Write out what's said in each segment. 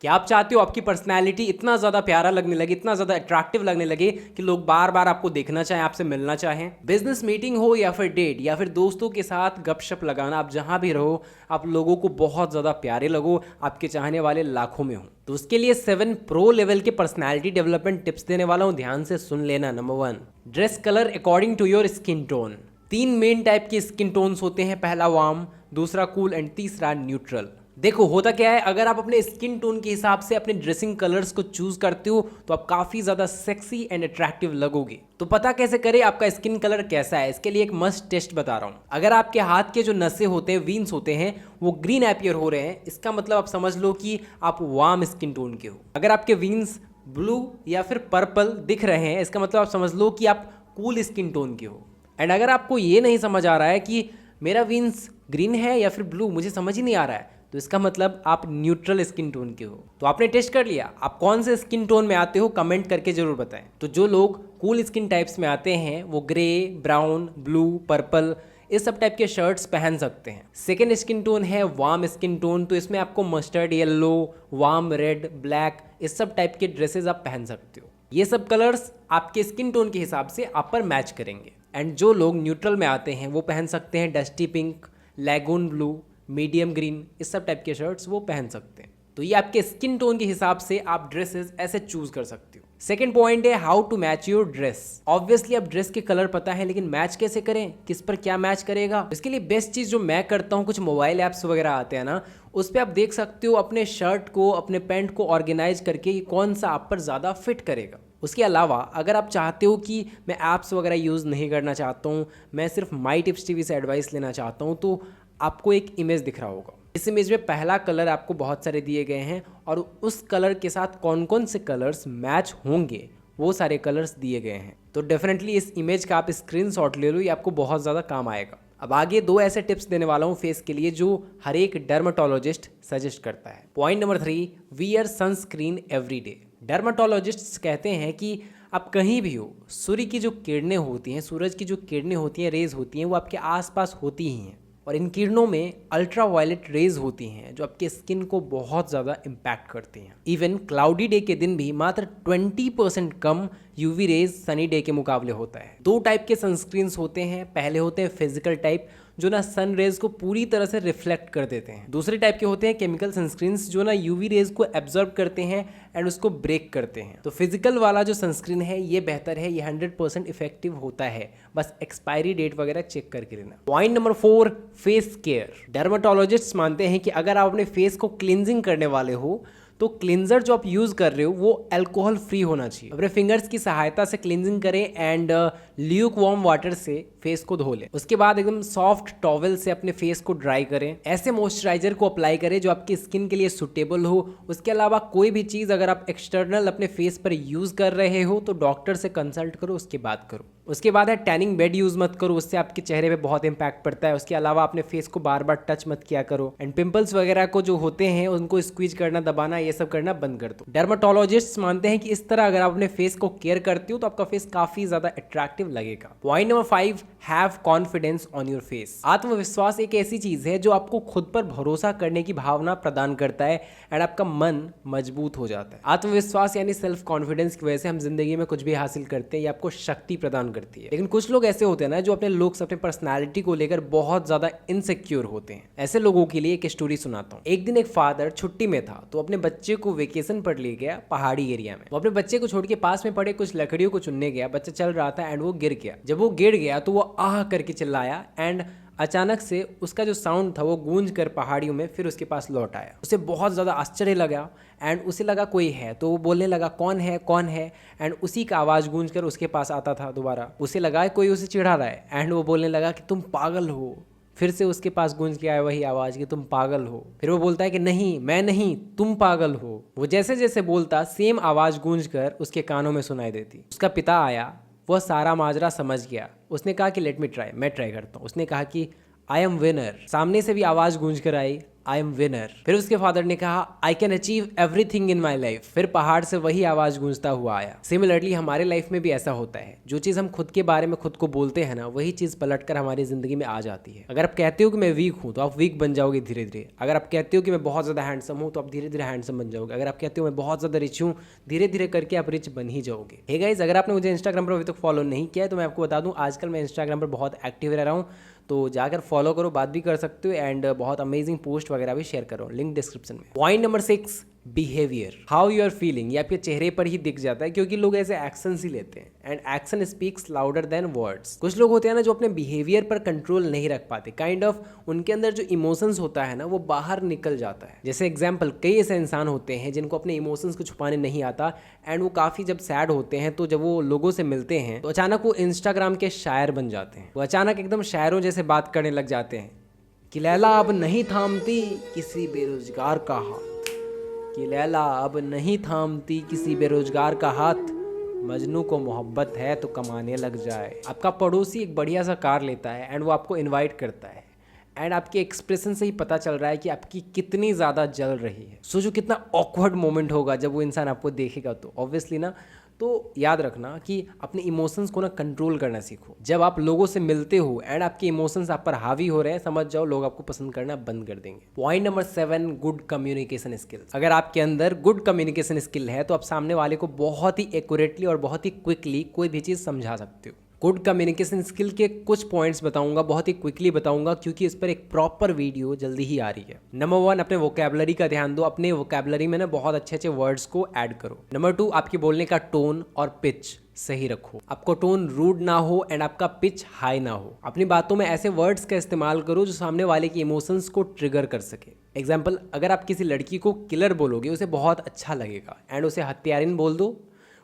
क्या आप चाहते हो आपकी पर्सनैलिटी इतना ज़्यादा प्यारा लगने लगे, इतना ज़्यादा अट्रैक्टिव लगने लगे कि लोग बार बार आपको देखना चाहें, आपसे मिलना चाहें? बिजनेस मीटिंग हो या फिर डेट या फिर दोस्तों के साथ गपशप लगाना, आप जहाँ भी रहो आप लोगों को बहुत ज़्यादा प्यारे लगो, आपके चाहने वाले लाखों में हों। तो उसके लिए 7 प्रो लेवल के पर्सनैलिटी डेवलपमेंट टिप्स देने वाला हूँ, ध्यान से सुन लेना। Number 1, dress colour according to your skin tone. 3 main type के स्किन टोन्स होते हैं, पहला वार्म, दूसरा कूल एंड तीसरा न्यूट्रल। देखो होता क्या है, अगर आप अपने स्किन टोन के हिसाब से अपने ड्रेसिंग कलर्स को चूज करते हो तो आप काफी ज्यादा सेक्सी एंड अट्रैक्टिव लगोगे। तो पता कैसे करें आपका स्किन कलर कैसा है, इसके लिए एक मस्ट टेस्ट बता रहा हूं। अगर आपके हाथ के जो नसें होते हैं, वीन्स होते हैं, वो ग्रीन अपीयर हो रहे हैं, इसका मतलब आप समझ लो कि आप वार्म स्किन टोन के हो। अगर आपके वीन्स ब्लू या फिर पर्पल दिख रहे हैं, इसका मतलब आप समझ लो कि आप कूल स्किन टोन के हो। एंड अगर आपको ये नहीं समझ आ रहा है कि मेरा वीन्स ग्रीन है या फिर ब्लू, मुझे समझ ही नहीं आ रहा है, तो इसका मतलब आप न्यूट्रल स्किन टोन के हो। तो आपने टेस्ट कर लिया, आप कौन से स्किन टोन में आते हो, कमेंट करके जरूर बताएं। तो जो लोग कूल स्किन टाइप्स में आते हैं वो ग्रे, ब्राउन, ब्लू, पर्पल इस सब टाइप के शर्ट्स पहन सकते हैं। सेकेंड स्किन टोन है वार्म स्किन टोन, तो इसमें आपको mustard yellow, warm red, black इस सब टाइप के ड्रेसेस आप पहन सकते हो। ये सब कलर्स आपके स्किन टोन के हिसाब से आप पर मैच करेंगे। एंड जो लोग न्यूट्रल में आते हैं वो पहन सकते हैं dusty pink, lagoon blue, medium green इस सब टाइप के शर्ट्स वो पहन सकते हैं। तो ये आपके स्किन टोन के हिसाब से आप ड्रेसेस ऐसे चूज कर सकते हो। सेकंड पॉइंट है how to match your dress. Obviously अब ड्रेस के कलर पता है, लेकिन मैच कैसे करें, किस पर क्या मैच करेगा? इसके लिए बेस्ट चीज जो मैं करता हूँ, कुछ मोबाइल ऐप्स वगैरह आते हैं ना, उस पर आप देख सकते हो अपने शर्ट को, अपने पैंट को ऑर्गेनाइज करके कौन सा आप पर ज़्यादा फिट करेगा। उसके अलावा अगर आप चाहते हो कि मैं ऐप्स वगैरह यूज़ नहीं करना चाहता हूँ, मैं सिर्फ माई टिप्स टीवी से एडवाइस लेना चाहता हूँ, तो आपको एक इमेज दिख रहा होगा। इस इमेज में पहला कलर आपको बहुत सारे दिए गए हैं और उस कलर के साथ कौन कौन से कलर्स मैच होंगे वो सारे कलर्स दिए गए हैं। तो डेफिनेटली इस इमेज का आप स्क्रीनशॉट ले लो, ये आपको बहुत ज़्यादा काम आएगा। अब आगे 2 ऐसे टिप्स देने वाला हूँ फेस के लिए जो हर एक डर्माटोलॉजिस्ट सजेस्ट करता है। Point number 3, wear sunscreen every day. Dermatologists कहते हैं कि आप कहीं भी हो, सूर्य की जो किरणें होती हैं, सूरज की जो किरणें होती हैं, रेज होती हैं, वो आपके आसपास होती ही हैं और इन किरणों में अल्ट्रा वायलेट रेज होती हैं जो आपके स्किन को बहुत ज़्यादा इम्पैक्ट करती हैं। इवन क्लाउडी डे के दिन भी मात्र 20% कम यूवी रेज सनी डे के मुकाबले होता है। 2 टाइप के सनस्क्रीन्स होते हैं, पहले होते हैं फिजिकल टाइप जो ना सन रेज को पूरी तरह से रिफ्लेक्ट कर देते हैं। दूसरे टाइप के होते हैं केमिकल सनस्क्रीन्स जो ना यूवी रेज को एब्जॉर्ब करते हैं एंड उसको ब्रेक करते हैं। तो फिजिकल वाला जो सनस्क्रीन है ये बेहतर है, ये 100% इफेक्टिव होता है, बस एक्सपायरी डेट वगैरह चेक करके लेना। Point number 4, face care. Dermatologist मानते हैं कि अगर आप अपने फेस को क्लींजिंग करने वाले हो तो क्लींजर जो आप यूज़ कर रहे हो वो अल्कोहल फ्री होना चाहिए। अपने फिंगर्स की सहायता से क्लींजिंग करें एंड ल्यूक वार्म वाटर से फेस को धो लें। उसके बाद एकदम सॉफ्ट टॉवल से अपने फेस को ड्राई करें। ऐसे मॉइस्चराइजर को अप्लाई करें जो आपकी स्किन के लिए सुटेबल हो। उसके अलावा कोई भी चीज़ अगर आप एक्सटर्नल अपने फेस पर यूज़ कर रहे हो तो डॉक्टर से कंसल्ट करो, उसके बाद करो। उसके बाद है टैनिंग बेड यूज़ मत करो, उससे आपके चेहरे पे बहुत इंपैक्ट पड़ता है। उसके अलावा अपने फेस को बार बार टच मत किया करो एंड पिंपल्स वगैरह को जो होते हैं उनको स्क्वीज करना, दबाना, ये सब करना बंद कर दो। डर्माटोलॉजिस्ट्स मानते हैं कि इस तरह अगर आप अपने फेस को केयर करते हो तो आपका फेस काफी ज्यादा अट्रैक्टिव लगेगा। Point number 5, have confidence on your face. आत्मविश्वास एक ऐसी चीज है जो आपको खुद पर भरोसा करने की भावना प्रदान करता है एंड आपका मन मजबूत हो जाता है। आत्मविश्वास यानी सेल्फ कॉन्फिडेंस की वजह से हम जिंदगी में कुछ भी हासिल करते हैं, ये आपको शक्ति प्रदान करती है। लेकिन कुछ लोग ऐसे होते हैं ना जो अपने लुक्स, अपने पर्सनालिटी को लेकर बहुत ज्यादा इनसिक्योर होते हैं। ऐसे लोगों के लिए एक स्टोरी सुनाता हूँ। एक दिन एक फादर छुट्टी में था तो अपने बच्चे को वेकेशन पर ले गया पहाड़ी एरिया में। वो अपने बच्चे को छोड़ के पास में पड़े कुछ लकड़ियों को चुनने गया। बच्चा चल रहा था एंड वो गिर गया। जब वो गिर गया तो वो आह करके चिल्लाया एंड अचानक से उसका जो साउंड था वो गूंज कर पहाड़ियों में फिर उसके पास लौट आया। उसे बहुत ज़्यादा आश्चर्य लगा एंड उसे लगा कोई है, तो वो बोलने लगा कौन है कौन है, एंड उसी का आवाज़ गूंज कर उसके पास आता था दोबारा। उसे लगा कोई उसे चिढ़ा रहा है एंड वो बोलने लगा कि तुम पागल हो। फिर से उसके पास गूंज के आया वही आवाज़ कि तुम पागल हो। फिर वो बोलता है कि नहीं मैं नहीं, तुम पागल हो। वो जैसे जैसे बोलता सेम आवाज़ गूंज कर उसके कानों में सुनाई देती। उसका पिता आया, वह सारा माजरा समझ गया। उसने कहा कि लेट मी ट्राई, मैं ट्राई करता हूँ। उसने कहा कि आई एम विनर। सामने से भी आवाज गूंज कर आई, आई एम विनर। फिर उसके फादर ने कहा, I can achieve everything in my life. फिर पहाड़ से वही आवाज गूंजता हुआ आया। सिमिलरली हमारे लाइफ में भी ऐसा होता है, जो चीज हम खुद के बारे में खुद को बोलते हैं ना, वही चीज पलट कर हमारी जिंदगी में आ जाती है। अगर आप कहते हो कि मैं वीक हूं, तो आप वीक बन जाओगे धीरे धीरे। अगर आप कहते हो कि मैं बहुत ज्यादा हैंडसम हूं, तो आप धीरे धीरे हैंडसम बन जाओगे। अगर आप कहते हो मैं बहुत ज्यादा रिच हूं, धीरे धीरे करके आप रिच बन ही जाओगे। हे गाइस, अगर आपने मुझे इंस्टाग्राम पर अभी तक फॉलो नहीं किया है, तो मैं आपको बता दूं, आजकल मैं इंस्टाग्राम पर बहुत एक्टिव रह रहा हूँ, तो जाकर फॉलो करो, बात भी कर सकते हो एंड बहुत अमेजिंग पोस्ट वगैरह भी शेयर करो, लिंक डिस्क्रिप्शन में। Point number 6, behaviour. How you are feeling, ये आपके चेहरे पर ही दिख जाता है, क्योंकि लोग ऐसे एक्शन ही लेते हैं and action speaks louder than words. कुछ लोग होते हैं ना, जो अपने बिहेवियर पर कंट्रोल नहीं रख पाते, काइंड ऑफ उनके अंदर जो इमोशंस होता है ना, वो बाहर निकल जाता है। जैसे एग्जाम्पल, कई ऐसे इंसान होते हैं जिनको अपने इमोशंस को छुपाने नहीं आता एंड वो काफ़ी जब सैड होते हैं, तो जब वो लोगों से मिलते हैं तो अचानक वो इंस्टाग्राम के शायर बन जाते हैं। वो अचानक एकदम शायरों जैसे बात करने लग जाते हैं कि लैला अब नहीं थामती किसी बेरोजगार का हाथ, कि लैला अब नहीं थामती किसी बेरोजगार का हाथ, मजनू को मोहब्बत है तो कमाने लग जाए। आपका पड़ोसी एक बढ़िया सा कार लेता है एंड वो आपको इनवाइट करता है एंड आपके एक्सप्रेशन से ही पता चल रहा है कि आपकी कितनी ज़्यादा जल रही है। सोचो कितना ऑकवर्ड मोमेंट होगा जब वो इंसान आपको देखेगा, तो ऑब्वियसली ना। तो याद रखना कि अपने इमोशंस को ना कंट्रोल करना सीखो। जब आप लोगों से मिलते हो एंड आपके इमोशंस आप पर हावी हो रहे हैं, समझ जाओ लोग आपको पसंद करना बंद कर देंगे। Point number 7, good communication skills. अगर आपके अंदर गुड कम्युनिकेशन स्किल है, तो आप सामने वाले को बहुत ही एक्यूरेटली और बहुत ही क्विकली कोई भी चीज़ समझा सकते हो। गुड कम्युनिकेशन स्किल के कुछ पॉइंट्स बताऊंगा, बहुत ही क्विकली बताऊंगा, क्योंकि इस पर एक प्रॉपर वीडियो जल्दी ही आ रही है। नंबर 1, अपने वोकैबुलरी का ध्यान दो। अपने वोकैबुलरी में ना बहुत अच्छे अच्छे वर्ड्स को ऐड करो। नंबर 2, आपके बोलने का टोन और पिच सही रखो। आपको टोन रूड ना हो एंड आपका पिच हाई ना हो। अपनी बातों में ऐसे वर्ड्स का इस्तेमाल करो जो सामने वाले की इमोशंस को ट्रिगर कर सके। एग्जाम्पल, अगर आप किसी लड़की को किलर बोलोगे, उसे बहुत अच्छा लगेगा एंड उसे हत्यारिन बोल दो,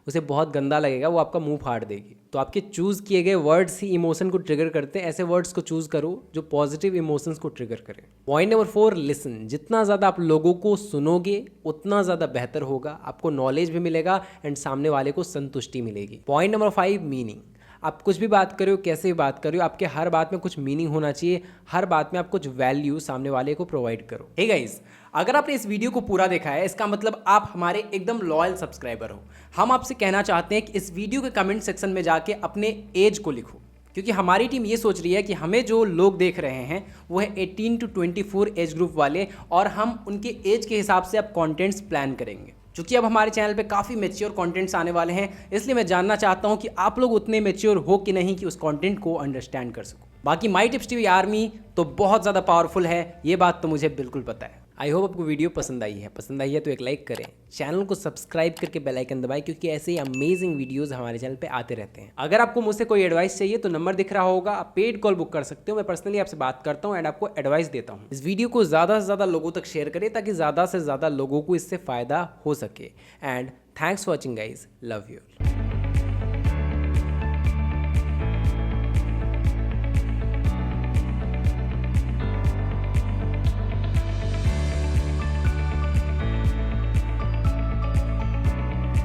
उसे बहुत गंदा लगेगा, वो आपका मुंह फाड़ देगी। तो आपके चूज़ किए गए वर्ड्स ही इमोशन को ट्रिगर करते हैं। ऐसे वर्ड्स को चूज़ करो जो पॉजिटिव इमोशंस को ट्रिगर करें। Point number 4, listen. जितना ज़्यादा आप लोगों को सुनोगे, उतना ज़्यादा बेहतर होगा। आपको नॉलेज भी मिलेगा एंड सामने वाले को संतुष्टि मिलेगी। Point number 5, meaning. आप कुछ भी बात कर रहे हो, कैसे भी बात कर रहे हो, आपके हर बात में कुछ मीनिंग होना चाहिए। हर बात में आप कुछ वैल्यू सामने वाले को प्रोवाइड करो। हे गाइस, अगर आपने इस वीडियो को पूरा देखा है, इसका मतलब आप हमारे एकदम लॉयल सब्सक्राइबर हो। हम आपसे कहना चाहते हैं कि इस वीडियो के कमेंट सेक्शन में जाके अपने एज को लिखो, क्योंकि हमारी टीम ये सोच रही है कि हमें जो लोग देख रहे हैं वो है 18 to 24 एज ग्रुप वाले, और हम उनके एज के हिसाब से अब कंटेंट्स प्लान करेंगे। क्योंकि अब हमारे चैनल पे काफ़ी मैच्योर कंटेंट्स आने वाले हैं, इसलिए मैं जानना चाहता हूं कि आप लोग उतने मैच्योर हो कि नहीं कि उस कंटेंट को अंडरस्टैंड कर सको। बाकी माई टिप्स टीवी आर्मी तो बहुत ज़्यादा पावरफुल है, ये बात तो मुझे बिल्कुल पता है। आई होप आपको वीडियो पसंद आई है तो एक लाइक करें, चैनल को सब्सक्राइब करके बेल आइकन दबाएं, क्योंकि ऐसे ही अमेजिंग वीडियोस हमारे चैनल पे आते रहते हैं। अगर आपको मुझसे कोई एडवाइस चाहिए तो नंबर दिख रहा होगा, आप पेड कॉल बुक कर सकते हो। मैं पर्सनली आपसे बात करता हूँ एंड आपको एडवाइस देता हूँ। इस वीडियो को ज़्यादा से ज़्यादा लोगों तक शेयर करें, ताकि ज़्यादा से ज़्यादा लोगों को इससे फ़ायदा हो सके। And thanks for watching guys, love you.